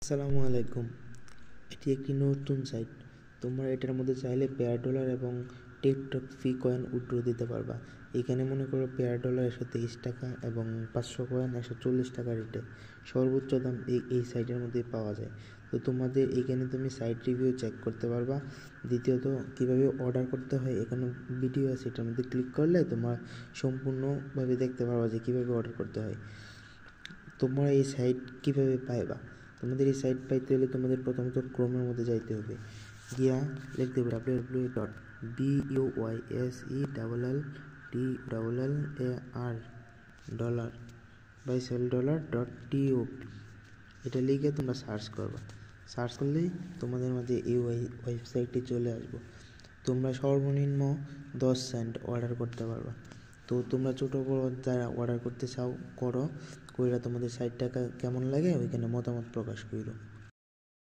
আসসালামু আলাইকুম। এটি একটি নতুন সাইট। তোমরা এটার মধ্যে চাইলে পেয়ার ডলার এবং টিকটক ফি কয়েন উইথড্র দিতে পারবা। এখানে মনে করো পেয়ার ডলার 123 টাকা এবং 500 কয়েন 140 টাকা রেটে সর্বোচ্চ দাম এই সাইটের মধ্যে পাওয়া যায়। তো তোমাদের এখানে তুমি সাইট রিভিউ চেক করতে পারবা। দ্বিতীয়ত কীভাবে অর্ডার করতে হয় এখানে ভিডিও আছে, এটার মধ্যে ক্লিক করলে তোমার সম্পূর্ণভাবে দেখতে পারবা যে কীভাবে অর্ডার করতে হয়। তোমরা এই সাইট কীভাবে পাইবা? তোমাদের এই সাইট পাইতে হলে তোমাদের প্রথমত ক্রোমের মধ্যে যাইতে হবে, গিয়া লিখতে হবে www.buysellr $, এটা লিখে তোমরা সার্চ করবা। সার্চ করলেই তোমাদের মাঝে এই ওয়েবসাইটটি চলে আসবো। তোমরা সর্বনিম্ন 10 সেন্ট অর্ডার করতে পারবা। তো তোমরা ছোটো বড়ো যারা অর্ডার করতে চাও কইরা তোমাদের সাইটটা কেমন লাগে ওইখানে মতামত প্রকাশ করো।